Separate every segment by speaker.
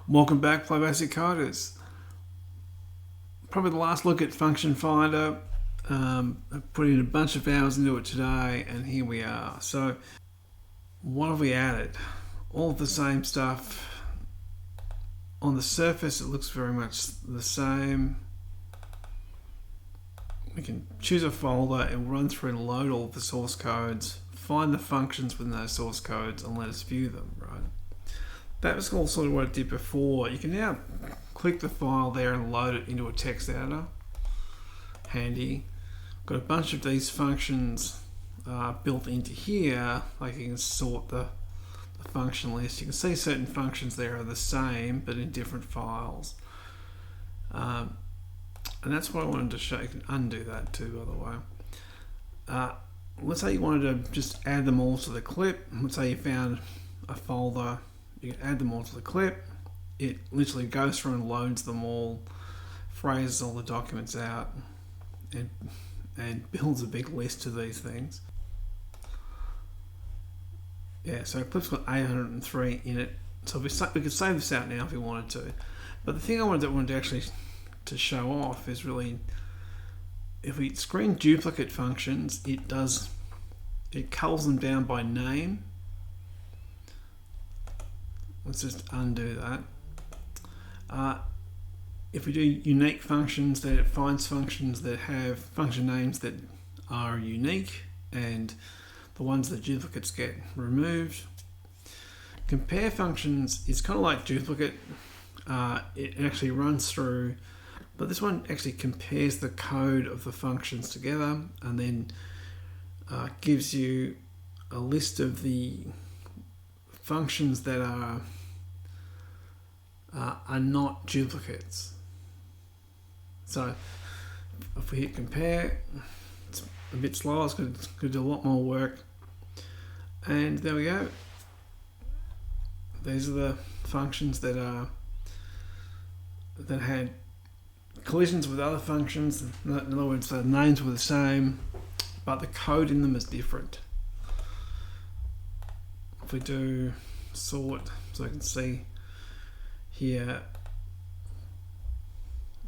Speaker 1: Welcome back, PlayBASIC coders. Probably the last look at Function Finder. I've put in a bunch of hours into it today, and here we are. So, what have we added? All of the same stuff. On the surface, it looks very much the same. We can choose a folder and run through and load all of the source codes, find the functions within those source codes, and let us view them, right? That was all sort of what it did before. You can now click the file there and load it into a text editor. Handy. Got a bunch of these functions built into here. Like you can sort the function list. You can see certain functions there are the same but in different files. And that's what I wanted to show. You can undo that too, by the way. Let's say you wanted to just add them all to the clip. Let's say you found a folder. You can add them all to the clip. It literally goes through and loads them all, phrases all the documents out, and builds a big list of these things. Yeah, so clip's got 803 in it. So we could save this out now if we wanted to. But the thing I wanted to actually to show off is really, if we screen duplicate functions, it culls them down by name. Let's just undo that. If we do unique functions, then it finds functions that have function names that are unique, and the ones that duplicates get removed. Compare functions is kind of like duplicate. It actually runs through, but this one actually compares the code of the functions together and then gives you a list of the functions that are not duplicates. So if we hit compare, it's a bit slower, it's going to do a lot more work. And there we go. These are the functions that had collisions with other functions. In other words, the names were the same, but the code in them is different. If we do sort, so I can see here,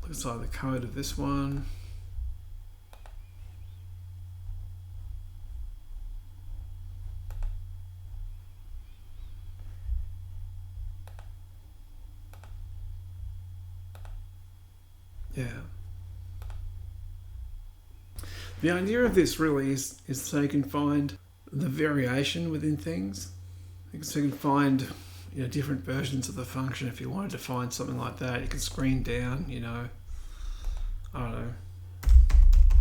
Speaker 1: looks like the code of this one. Yeah. The idea of this really is so you can find the variation within things. So you can find different versions of the function. If you wanted to find something like that, you can screen down, I don't know,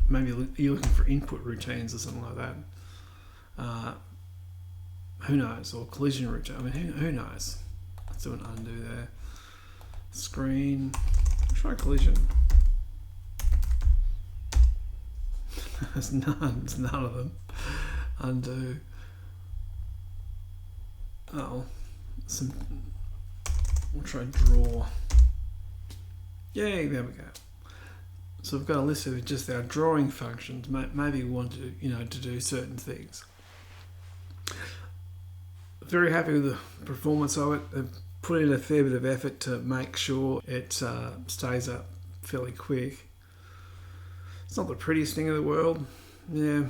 Speaker 1: maybe you're looking for input routines or something like that. Who knows? Or collision routine. I mean, who knows? Let's do an undo there. Screen. Try collision. There's none of them. Undo. Oh. We'll try draw. Yay, there we go. So we've got a list of just our drawing functions. Maybe we want to, to do certain things. Very happy with the performance of it. I've put in a fair bit of effort to make sure it stays up fairly quick. It's not the prettiest thing in the world, yeah,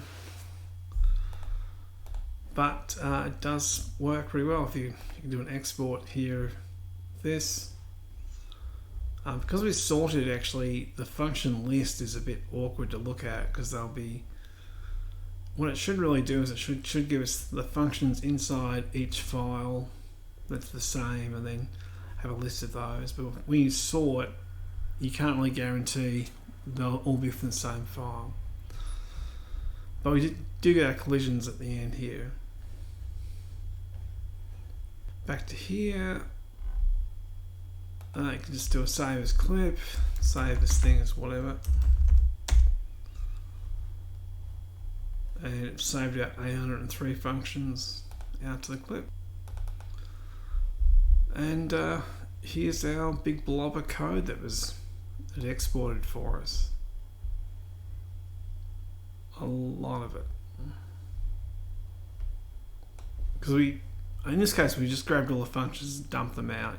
Speaker 1: but it does work pretty well. If you can do an export here of this. Because we sorted, actually, the function list is a bit awkward to look at because they'll be, what it should really do is it should give us the functions inside each file that's the same and then have a list of those. But when you sort, you can't really guarantee they'll all be from the same file. But we do get our collisions at the end here. Back to here. You can just do a save as clip, save this thing as whatever. And it saved out 803 functions out to the clip. And here's our big blob of code that it exported for us. A lot of it. Because in this case, we just grabbed all the functions and dumped them out,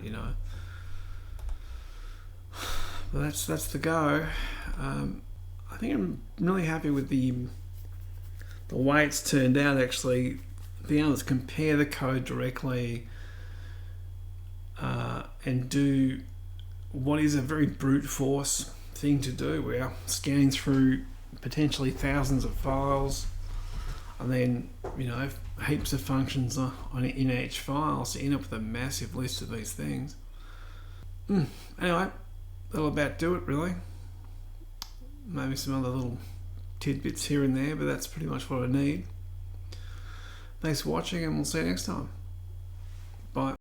Speaker 1: that's the go. I think I'm really happy with the way it's turned out. Actually, being able to compare the code directly and do what is a very brute force thing to do. We're scanning through potentially thousands of files, and then heaps of functions in each file, so you end up with a massive list of these things. Anyway, that'll about do it really. Maybe some other little tidbits here and there, but that's pretty much what I need. Thanks for watching, and we'll see you next time.